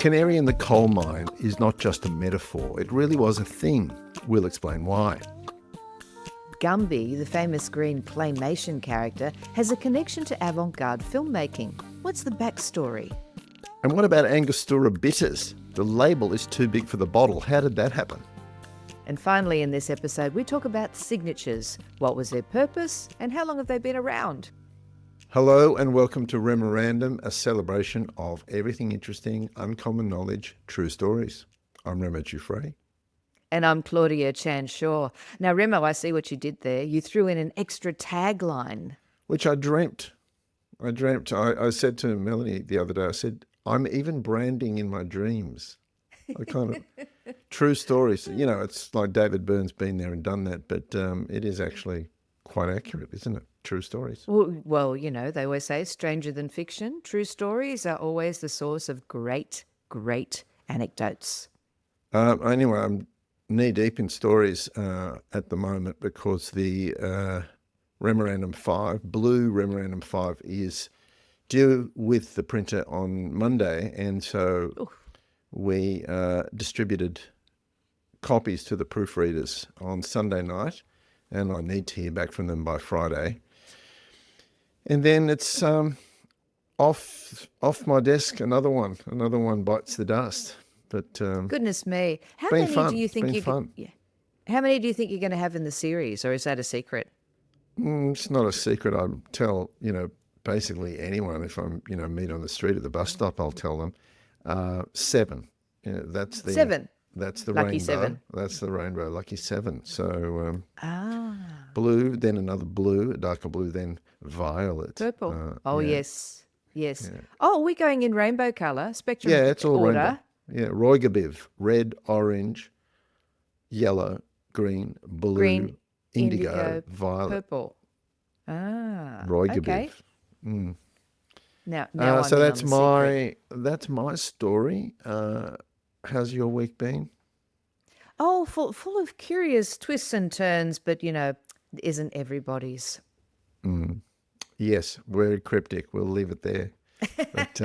Canary in the coal mine is not just a metaphor. It really was a thing. We'll explain why. Gumby, the famous green claymation character, has a connection to avant-garde filmmaking. What's the backstory? And what about Angostura Bitters? The label is too big for the bottle. How did that happen? And finally, in this episode, we talk about signatures. What was their purpose and how long have they been around? Hello and welcome to REMORANDOM, a celebration of everything interesting, uncommon knowledge, true stories. I'm Remo Frey. And I'm Claudia Chan Shaw. Now, Remo, I see what you did there. You threw in an extra tagline. Which I dreamt. I said to Melanie the other day, I said, I'm even branding in my dreams. I kind of, true stories. You know, it's like David Byrne's been there and done that, but it is actually quite accurate, isn't it? True stories. Well, you know, they always say stranger than fiction. True stories are always the source of great, great anecdotes. Anyway, I'm knee deep in stories at the moment because the REMORANDOM 5, blue REMORANDOM 5 is due with the printer on Monday. And so we distributed copies to the proofreaders on Sunday night, and I need to hear back from them by Friday. And then it's off my desk, another one bites the dust. But goodness me, how many do you think How many do you think you're going to have in the series, or is that a secret? It's not a secret. I tell basically anyone if I'm meet on the street at the bus stop, I'll tell them 7. That's the 7. That's the lucky rainbow. 7. That's the rainbow. Lucky 7. So blue, then another blue, a darker blue, then violet. Purple. Yes. Yeah. Oh, we're going in rainbow colour, spectrum order. Yeah, it's all rainbow. Yeah, Roigabiv, red, orange, yellow, green, blue, indigo, violet, purple. Roigabiv. Okay. Now so that's my story. How's your week been? Oh, full of curious twists and turns, but isn't everybody's? Yes, very cryptic. We'll leave it there. But,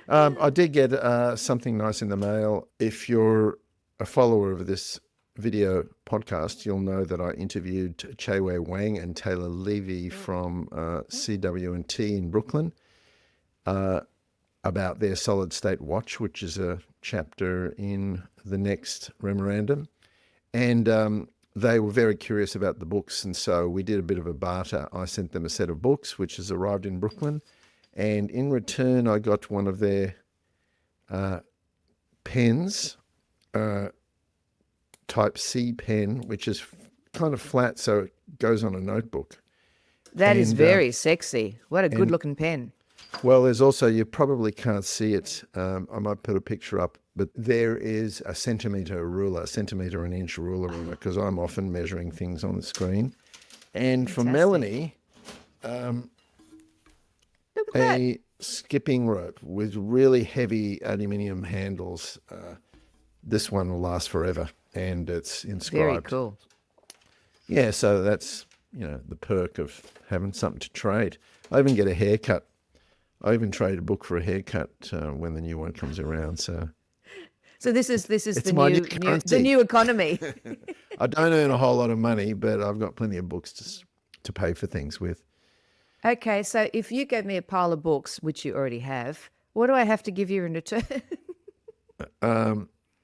I did get something nice in the mail. If you're a follower of this video podcast, you'll know that I interviewed Chai-Wei Wang and Taylor Levy from CW&T in Brooklyn about their solid state watch, which is a chapter in the next REMORANDOM. And they were very curious about the books, and so we did a bit of a barter. I sent them a set of books, which has arrived in Brooklyn. And in return, I got one of their pens, Type C pen, which is kind of flat, so it goes on a notebook. That is very sexy. What a good-looking pen. Well, there's also, you probably can't see it. I might put a picture up, but there is a centimetre and inch ruler in it, because I'm often measuring things on the screen. And Fantastic. for Melanie, Look at that. skipping rope with really heavy aluminium handles. This one will last forever, and it's inscribed. Very cool. Yeah, so that's the perk of having something to trade. I even get a haircut. I even trade a book for a haircut when the new one comes around. So this is the new economy. I don't earn a whole lot of money, but I've got plenty of books to pay for things with. Okay, so if you gave me a pile of books, which you already have, what do I have to give you in return?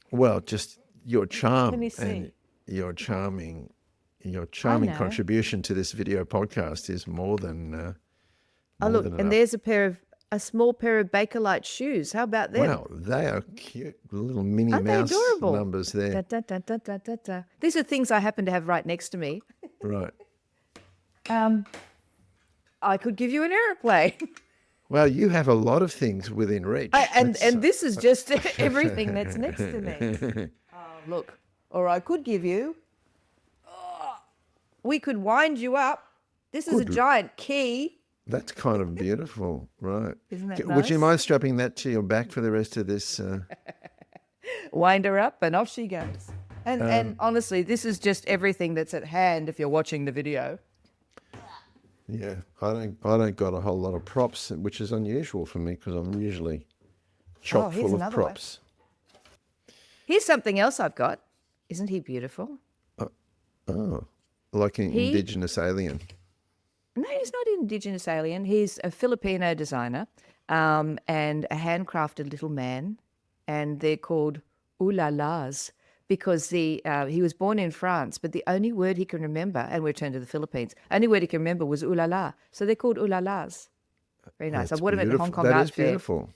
Well, just your charm. Let me see. And your charming contribution to this video podcast is more than. Look, than and enough. there's a small pair of Bakelite shoes. How about them? Wow, they are cute, little Minnie Aren't they Mouse adorable? numbers there. Da, da, da, da, da, da. These are things I happen to have right next to me. Right. I could give you an aeroplane. Well, you have a lot of things within reach. And this is just everything that's next to me. Look, or I could give you. We could wind you up. This is a giant key. That's kind of beautiful, right? Isn't that nice? Would you mind strapping that to your back for the rest of this? Wind her up and off she goes. And honestly, this is just everything that's at hand if you're watching the video. Yeah, I don't got a whole lot of props, which is unusual for me because I'm usually chock here's full of another one. props. Here's something else I've got. Isn't he beautiful? Oh, like an He- indigenous alien. No, he's not an indigenous alien. He's a Filipino designer and a handcrafted little man. And they're called ulalas because he was born in France, but the only word he can remember, and we returned to the Philippines, only word he can remember was ulala. So they're called ulalas. Very nice. That's I bought him at the Hong beautiful. Kong That Art is Fair. beautiful.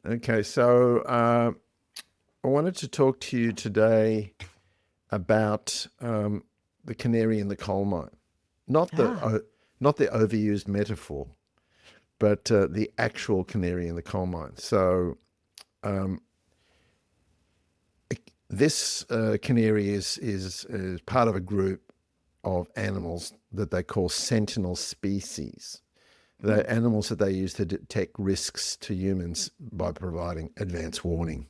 Okay, so I wanted to talk to you today about the canary in the coal mine. Not the overused metaphor, but the actual canary in the coal mine. So this canary is part of a group of animals that they call sentinel species. They're animals that they use to detect risks to humans by providing advance warning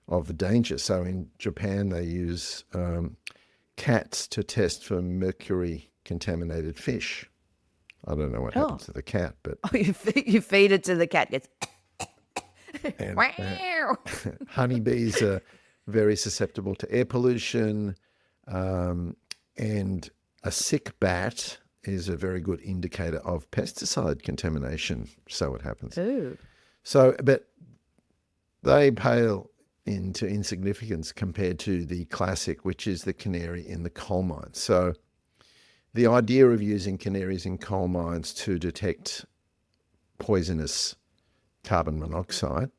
of the danger. So in Japan, they use cats to test for mercury contaminated fish. I don't know what happens to the cat, but Oh, you feed it to the cat. It's and, wow. honeybees are very susceptible to air pollution, and a sick bat is a very good indicator of pesticide contamination. So it happens. Ooh. So, but they pale into insignificance compared to the classic, which is the canary in the coal mine. So the idea of using canaries in coal mines to detect poisonous carbon monoxide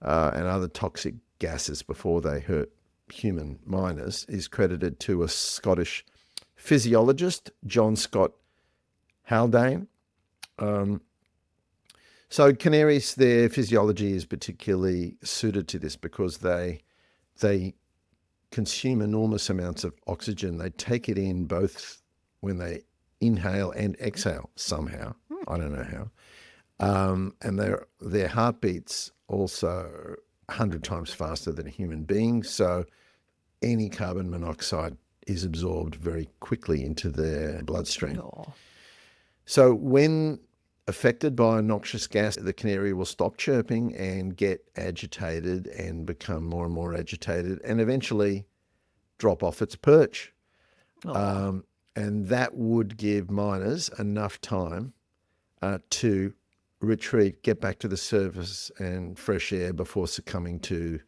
and other toxic gases before they hurt human miners is credited to a Scottish physiologist, John Scott Haldane. So canaries, their physiology is particularly suited to this because they consume enormous amounts of oxygen. They take it in both when they inhale and exhale somehow. I don't know how. And their heartbeats also 100 times faster than a human being. So any carbon monoxide is absorbed very quickly into their bloodstream. Oh. So when affected by a noxious gas, the canary will stop chirping and get agitated and become more and more agitated and eventually drop off its perch. And that would give miners enough time to retreat, get back to the surface and fresh air before succumbing to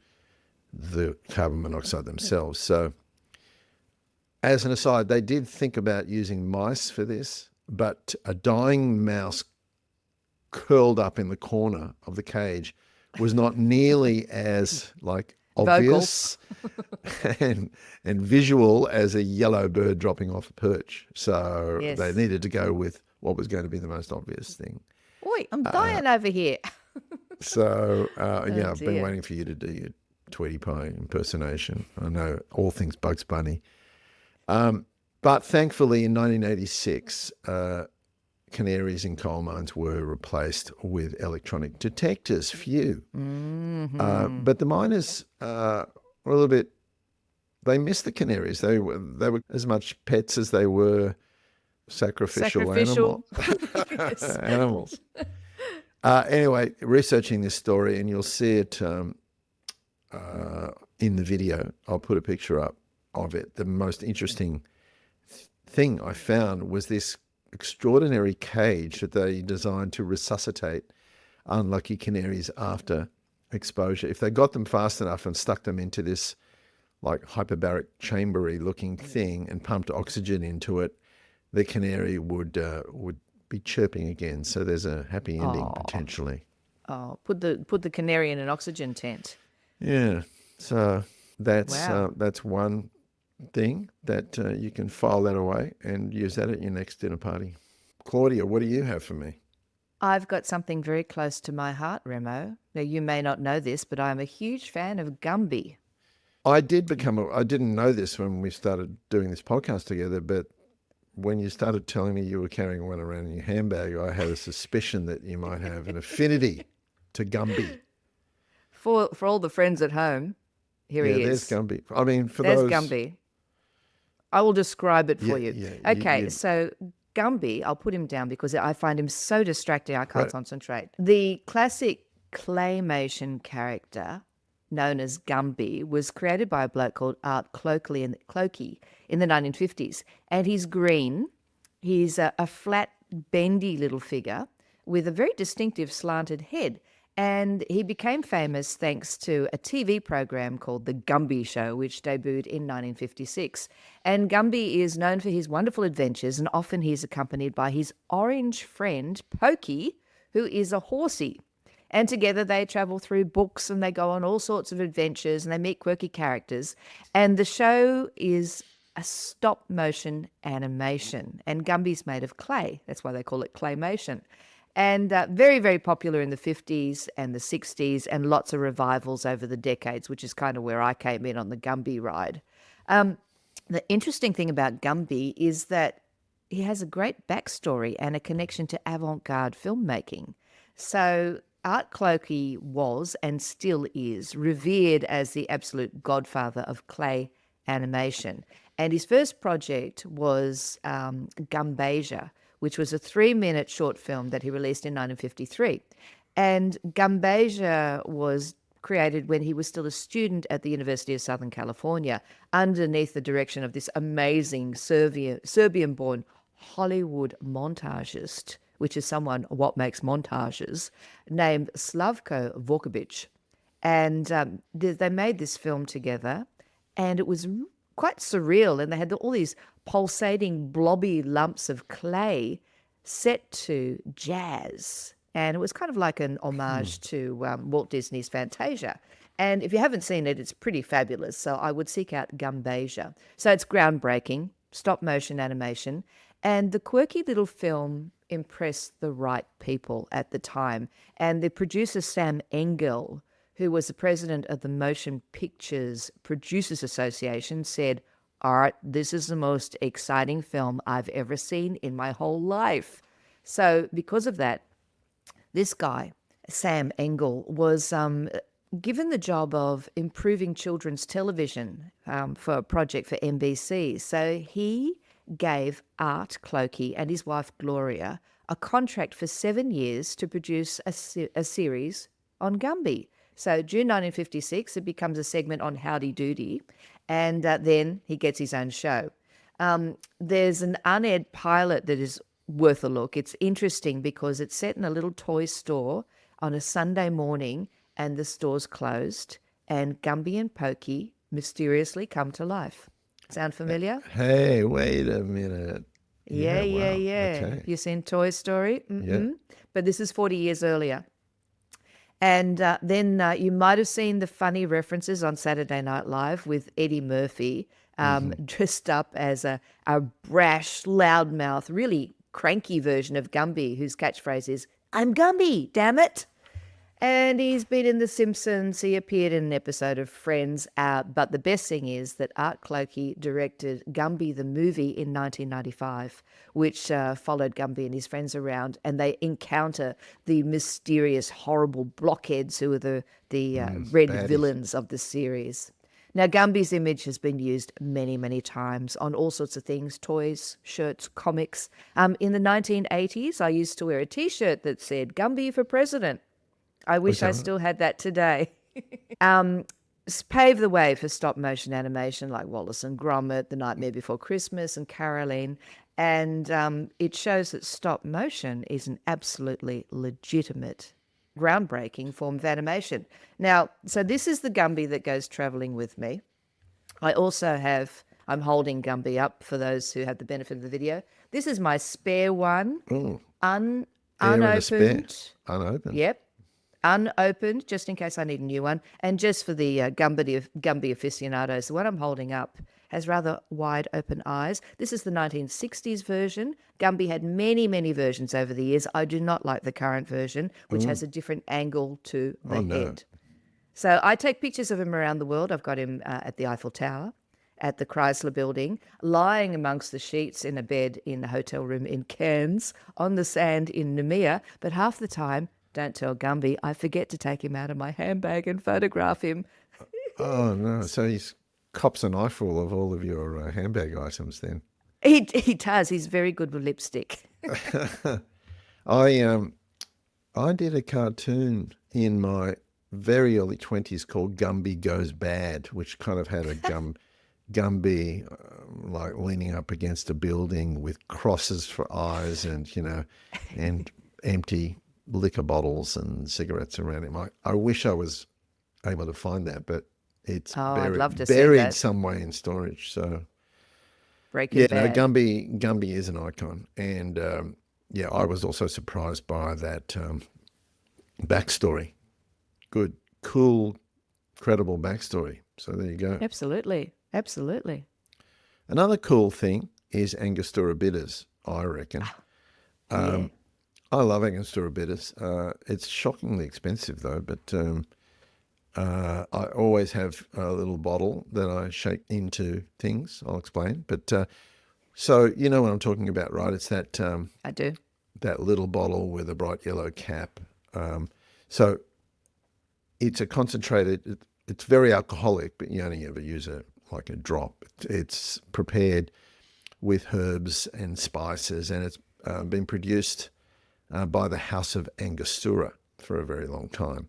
the carbon monoxide themselves. So as an aside, they did think about using mice for this, but a dying mouse curled up in the corner of the cage was not nearly as obvious and visual as a yellow bird dropping off a perch. So Yes. they needed to go with what was going to be the most obvious thing. Oi, I'm dying over here. So I've been dear. waiting for you to do your Tweety Pie impersonation. I know all things Bugs Bunny. But thankfully in 1986, canaries in coal mines were replaced with electronic detectors. Phew. But the miners were a little bit, they missed the canaries. They were as much pets as they were sacrificial. Yes. Animals. Anyway, researching this story, and you'll see it in the video. I'll put a picture up of it. The most interesting thing I found was this extraordinary cage that they designed to resuscitate unlucky canaries after exposure. If they got them fast enough and stuck them into this like hyperbaric chambery looking thing and pumped oxygen into it, the canary would be chirping again. So there's a happy ending potentially. Oh, put the canary in an oxygen tent. Yeah. So that's Wow. that's one thing that you can file that away and use that at your next dinner party. Claudia, what do you have for me? I've got something very close to my heart, Remo. Now, you may not know this, but I'm a huge fan of Gumby. I didn't know this when we started doing this podcast together, but when you started telling me you were carrying one around in your handbag, I had a suspicion that you might have an affinity to Gumby. For all the friends at home, here he there's is. Gumby. I mean, for There's those... Gumby. I will describe it for you. Yeah, Okay, so Gumby, I'll put him down because I find him so distracting I can't Right. concentrate. The classic claymation character known as Gumby was created by a bloke called Art Clokey in the 1950s. And he's green. He's a flat, bendy little figure with a very distinctive slanted head. And he became famous thanks to a TV program called The Gumby Show, which debuted in 1956. And Gumby is known for his wonderful adventures, and often he's accompanied by his orange friend, Pokey, who is a horsey. And together they travel through books and they go on all sorts of adventures and they meet quirky characters. And the show is a stop motion animation. And Gumby's made of clay. That's why they call it claymation. And very, very popular in the 50s and the 60s, and lots of revivals over the decades, which is kind of where I came in on the Gumby ride. The interesting thing about Gumby is that he has a great backstory and a connection to avant-garde filmmaking. So Art Clokey was, and still is, revered as the absolute godfather of clay animation. And his first project was Gumbasia, which was a 3-minute short film that he released in 1953. And Gumbasia was created when he was still a student at the University of Southern California, underneath the direction of this amazing Serbian-born Hollywood montagist, which is someone what makes montages, named Slavko Vorkovic. And they made this film together, and it was quite surreal. And they had all these pulsating, blobby lumps of clay set to jazz. And it was kind of like an homage to Walt Disney's Fantasia. And if you haven't seen it, it's pretty fabulous. So I would seek out Gumbasia. So it's groundbreaking, stop motion animation. And the quirky little film impressed the right people at the time. And the producer, Sam Engel, who was the president of the Motion Pictures Producers Association, said, "Art, this is the most exciting film I've ever seen in my whole life." So because of that, this guy, Sam Engel, was given the job of improving children's television for a project for NBC. So he gave Art Clokey and his wife Gloria a contract for 7 years to produce a series on Gumby. So June 1956, it becomes a segment on Howdy Doody, and then he gets his own show. There's an unaired pilot that is worth a look. It's interesting because it's set in a little toy store on a Sunday morning, and the store's closed, and Gumby and Pokey mysteriously come to life. Sound familiar? Hey, wait a minute. Yeah. Okay. You seen Toy Story? Yeah. But this is 40 years earlier. And then you might have seen the funny references on Saturday Night Live with Eddie Murphy dressed up as a brash, loudmouth, really cranky version of Gumby, whose catchphrase is, "I'm Gumby, damn it." And he's been in The Simpsons. He appeared in an episode of Friends. But the best thing is that Art Clokey directed Gumby the movie in 1995, which followed Gumby and his friends around, and they encounter the mysterious, horrible blockheads who are the red baddies. villains of the series. Now, Gumby's image has been used many, many times on all sorts of things, toys, shirts, comics. In the 1980s, I used to wear a T-shirt that said, "Gumby for President." I wish I still had that today. Paved the way for stop motion animation like Wallace and Gromit, The Nightmare Before Christmas, and Caroline. And it shows that stop motion is an absolutely legitimate, groundbreaking form of animation. Now, so this is the Gumby that goes traveling with me. I also have, I'm holding Gumby up for those who have the benefit of the video. This is my spare one, There in a spare. unopened. Unopened. Yep. Unopened, just in case I need a new one. And just for the Gumby aficionados, the one I'm holding up has rather wide open eyes. This is the 1960s version. Gumby had many, many versions over the years. I do not like the current version, which has a different angle to the head. So I take pictures of him around the world. I've got him at the Eiffel Tower, at the Chrysler Building, lying amongst the sheets in a bed in a hotel room in Cairns, on the sand in Nemea. But half the time, don't tell Gumby, I forget to take him out of my handbag and photograph him. Oh, no. So he's cops an eyeful of all of your handbag items then. He does. He's very good with lipstick. I I did a cartoon in my very early 20s called Gumby Goes Bad, which kind of had a Gumby like leaning up against a building with crosses for eyes and, and empty liquor bottles and cigarettes around him. I wish I was able to find that, but it's Oh, I'd buried love to see buried that. some way in storage. So Breaking yeah, no, Bad. Gumby is an icon, and yeah, I was also surprised by that backstory. Good, cool, credible backstory. So there you go. Absolutely. Absolutely. Another cool thing is Angostura Bitters, I reckon. Yeah. I love Angostura Bitters. It's shockingly expensive though, but I always have a little bottle that I shake into things. I'll explain. But so you know what I'm talking about, right? It's I do. that little bottle with a bright yellow cap. So it's a concentrated. It's very alcoholic, but you only ever use it like a drop. It's prepared with herbs and spices, and it's been produced by the House of Angostura for a very long time,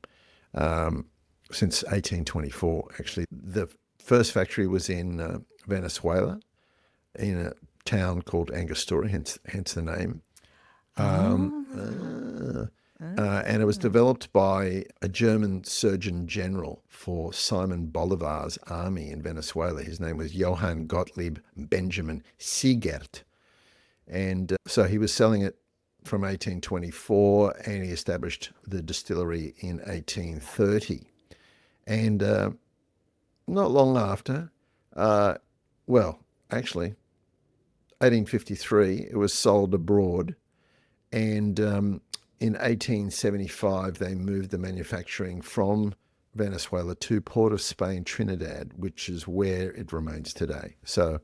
since 1824. Actually, the first factory was in Venezuela, in a town called Angostura, hence the name. Oh. And it was developed by a German surgeon general for Simon Bolivar's army in Venezuela. His name was Johann Gottlieb Benjamin Siegert. And so he was selling it from 1824, and he established the distillery in 1830. And not long after, well, actually, 1853, it was sold abroad. And in 1875, they moved the manufacturing from Venezuela to Port of Spain, Trinidad, which is where it remains today. So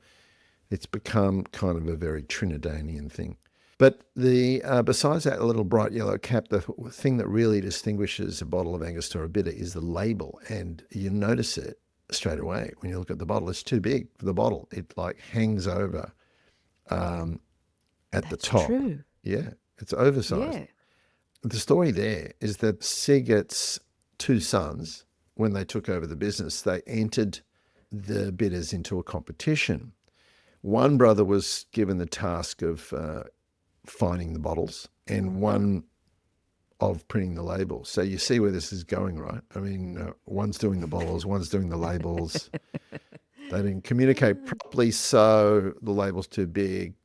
it's become kind of a very Trinidadian thing. But the besides that little bright yellow cap, the thing that really distinguishes a bottle of Angostura Bitter is the label, and you notice it straight away when you look at the bottle. It's too big for the bottle. It like hangs over at the That's top. true. Yeah, it's oversized. Yeah. The story there is that Sigurt's two sons, when they took over the business, they entered the bitters into a competition. One brother was given the task of finding the bottles, and one of printing the labels. So you see where this is going, right? I mean, one's doing the bottles, one's doing the labels. They didn't communicate properly, so the label's too big.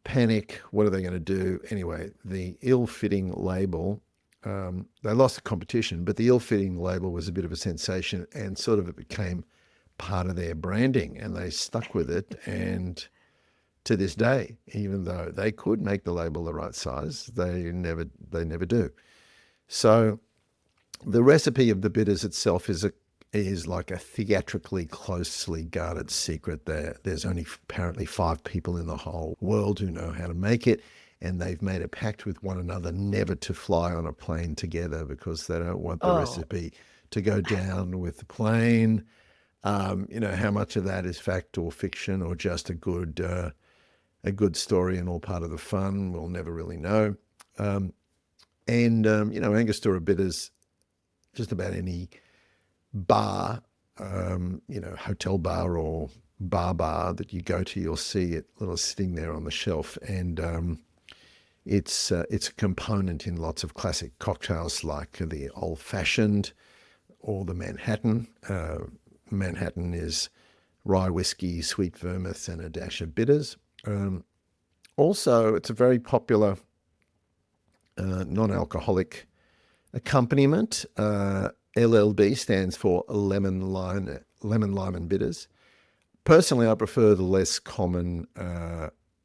Panic, what are they going to do? Anyway, the ill-fitting label, they lost the competition, but the ill-fitting label was a bit of a sensation, and sort of it became part of their branding, and they stuck with it. And to this day, even though they could make the label the right size, they never do. So the recipe of the bitters itself is like a theatrically closely guarded secret. There's only apparently 5 people in the whole world who know how to make it, and they've made a pact with one another never to fly on a plane together because they don't want the Oh, recipe to go down with the plane. How much of that is fact or fiction or just a good story and all part of the fun, we'll never really know. Angostura Bitters, just about any bar, hotel bar or bar that you go to, you'll see it little sitting there on the shelf, and it's a component in lots of classic cocktails like the old fashioned or the Manhattan. Manhattan is rye whiskey, sweet vermouth, and a dash of bitters. Also, it's a very popular non-alcoholic accompaniment. LLB stands for lemon, lime and bitters. Personally, I prefer the less common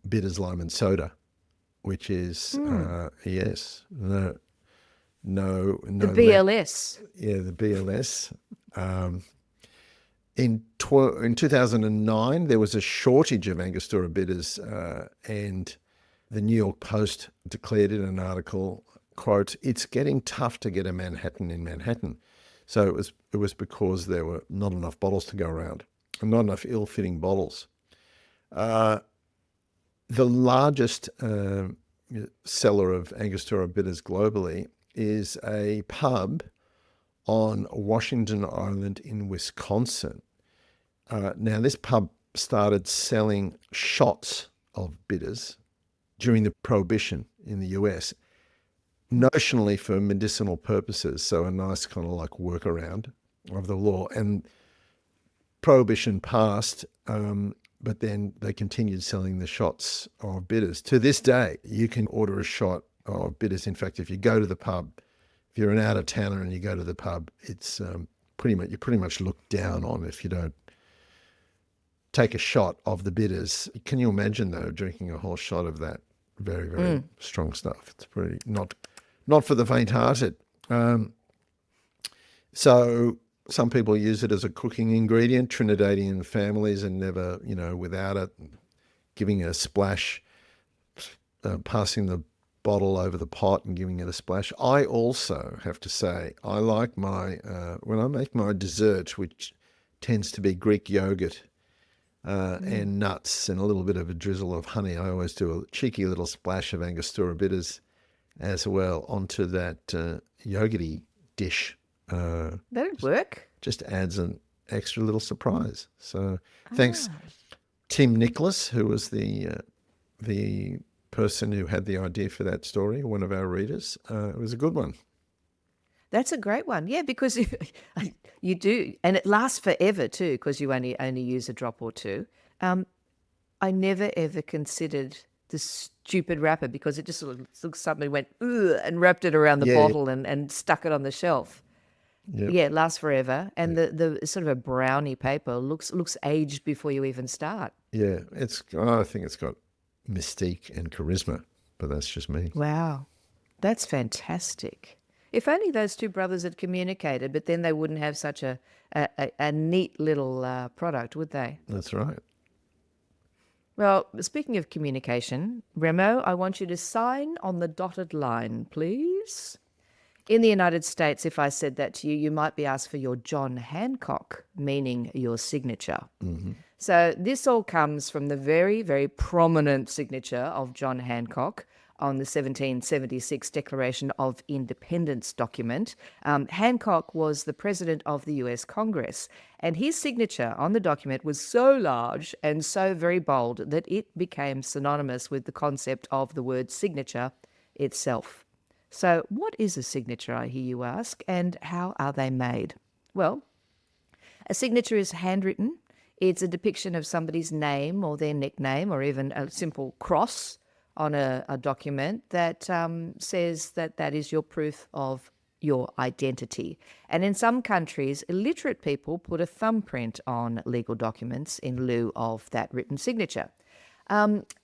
bitters, lime and soda, which is yes, no, the BLS. yeah, the BLS. In 2009, there was a shortage of Angostura bitters, and the New York Post declared in an article, quote, "It's getting tough to get a Manhattan in Manhattan." So it was because there were not enough bottles to go around, and not enough ill-fitting bottles. The largest seller of Angostura Bitters globally, is a pub on Washington Island in Wisconsin. Now, this pub started selling shots of bitters during the Prohibition in the US, notionally for medicinal purposes, so a nice kind of like workaround of the law. And Prohibition passed, but then they continued selling the shots of bitters. To this day, you can order a shot of bitters. In fact, if you go to the pub, if you're an out-of-towner and you go to the pub, it's you're pretty much looked down on if you don't take a shot of the bitters. Can you imagine, though, drinking a whole shot of that very, very strong stuff? It's pretty not for the faint-hearted. So some people use it as a cooking ingredient. Trinidadian families are never, without it, giving it a splash, passing the bottle over the pot and giving it a splash. I also have to say, I like when I make my dessert, which tends to be Greek yogurt and nuts and a little bit of a drizzle of honey, I always do a cheeky little splash of Angostura Bitters as well onto that yogurty dish. That'd work. Just adds an extra little surprise. So thanks, Tim Nicholas, who was the person who had the idea for that story, one of our readers. It was a good one. That's a great one. Yeah, because you do, and it lasts forever too, because you only use a drop or two. I never ever considered the stupid wrapper, because it just sort of somebody went ugh, and wrapped it around the bottle and stuck it on the shelf. Yep. Yeah, it lasts forever, and the sort of a brownie paper looks aged before you even start. Yeah, I think it's got mystique and charisma, but that's just me. Wow, that's fantastic. If only those two brothers had communicated, but then they wouldn't have such a neat little product, would they? That's right. Well, speaking of communication, Remo, I want you to sign on the dotted line, please. In the United States, if I said that to you, you might be asked for your John Hancock, meaning your signature. Mm-hmm. So this all comes from the very, very prominent signature of John Hancock on the 1776 Declaration of Independence document. Hancock was the president of the US Congress, and his signature on the document was so large and so very bold that it became synonymous with the concept of the word signature itself. So what is a signature, I hear you ask, and how are they made? Well, a signature is handwritten. It's a depiction of somebody's name or their nickname, or even a simple cross on a document that says that is your proof of your identity. And in some countries, illiterate people put a thumbprint on legal documents in lieu of that written signature.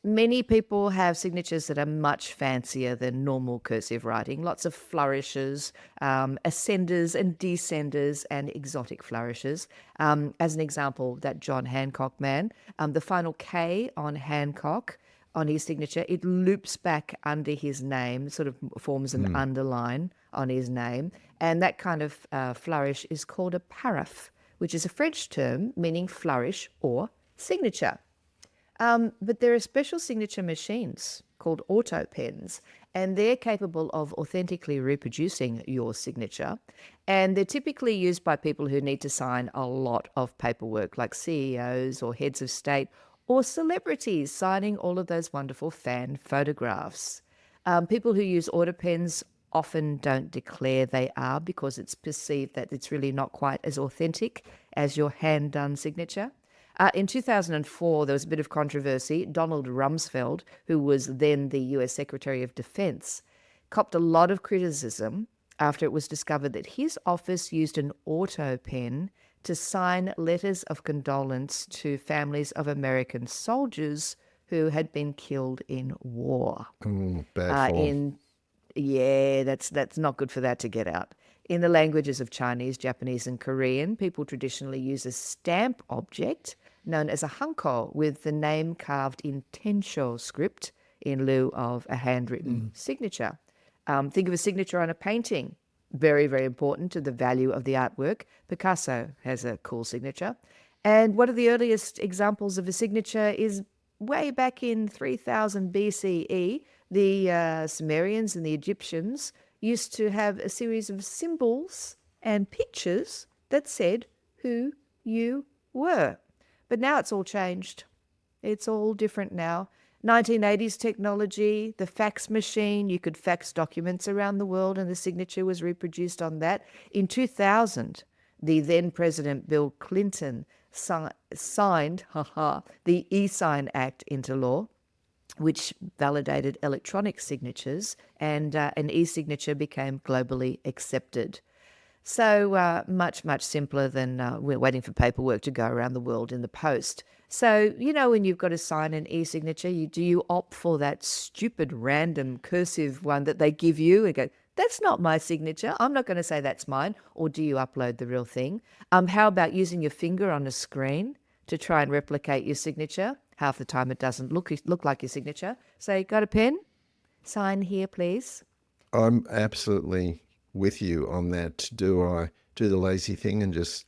Many people have signatures that are much fancier than normal cursive writing, lots of flourishes, ascenders and descenders, and exotic flourishes. As an example, that John Hancock man, the final K on Hancock, on his signature, it loops back under his name, sort of forms an underline on his name. And that kind of flourish is called a paraph, which is a French term meaning flourish or signature. But there are special signature machines called auto pens, and they're capable of authentically reproducing your signature. And they're typically used by people who need to sign a lot of paperwork, like CEOs or heads of state, or celebrities signing all of those wonderful fan photographs. People who use auto pens often don't declare they are, because it's perceived that it's really not quite as authentic as your hand-done signature. In 2004, there was a bit of controversy. Donald Rumsfeld, who was then the US Secretary of Defense, copped a lot of criticism after it was discovered that his office used an auto pen to sign letters of condolence to families of American soldiers who had been killed in war. Bad form. That's not good for that to get out. In the languages of Chinese, Japanese, and Korean, people traditionally use a stamp object known as a hanko with the name carved in tensho script in lieu of a handwritten signature. Think of a signature on a painting. Very, very important to the value of the artwork. Picasso has a cool signature. And one of the earliest examples of a signature is way back in 3000 BCE, the Sumerians and the Egyptians used to have a series of symbols and pictures that said who you were. But now it's all changed. It's all different now. 1980s technology, the fax machine, you could fax documents around the world and the signature was reproduced on that. In 2000, the then President Bill Clinton signed the e-sign Act into law, which validated electronic signatures, and an e-signature became globally accepted. So much, much simpler than we're waiting for paperwork to go around the world in the post. So, when you've got to sign an e-signature, do you opt for that stupid random cursive one that they give you and go, that's not my signature, I'm not going to say that's mine, or do you upload the real thing? How about using your finger on a screen to try and replicate your signature? Half the time it doesn't look like your signature. So, got a pen? Sign here, please. I'm absolutely with you on that. Do I do the lazy thing and just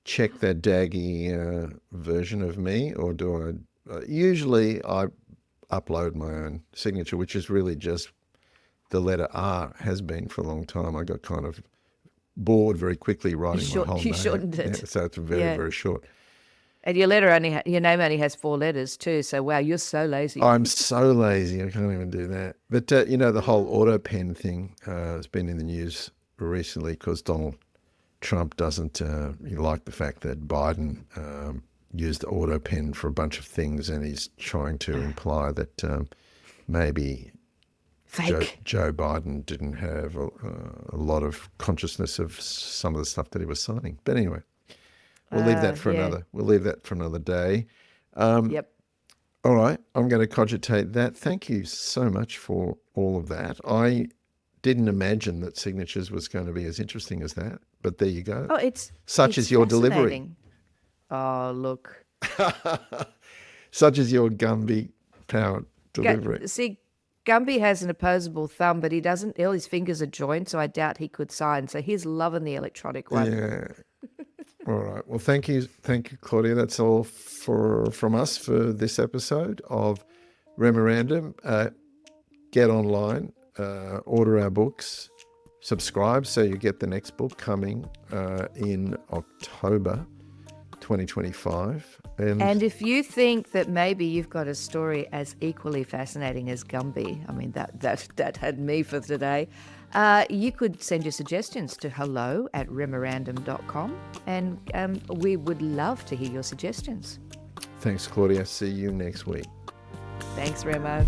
check that daggy version of me, or do I usually I upload my own signature, which is really just the letter R, has been for a long time. I got kind of bored very quickly writing my whole name. You shortened it. Yeah, so it's very, very short. And your name only has 4 letters too. So wow, you're so lazy. I'm so lazy. I can't even do that. But the whole auto pen thing has been in the news recently because Donald Trump doesn't like the fact that Biden used the auto pen for a bunch of things, and he's trying to imply that maybe Joe Biden didn't have a lot of consciousness of some of the stuff that he was signing. But anyway, we'll leave that for another. We'll leave that for another day. Yep. All right, I'm going to cogitate that. Thank you so much for all of that. I didn't imagine that signatures was going to be as interesting as that, but there you go. Oh, it's your delivery. Oh, look. Such as your Gumby powered delivery. See, Gumby has an opposable thumb, but he doesn't. All his fingers are joined, so I doubt he could sign. So he's loving the electronic one. Yeah. All right. Well, thank you, Claudia. That's all from us for this episode of REMORANDOM. Get online, order our books, subscribe so you get the next book coming in October 2025. And if you think that maybe you've got a story as equally fascinating as Gumby, I mean, that had me for today, you could send your suggestions to hello@remorandom.com, and we would love to hear your suggestions. Thanks, Claudia. See you next week. Thanks, Remo.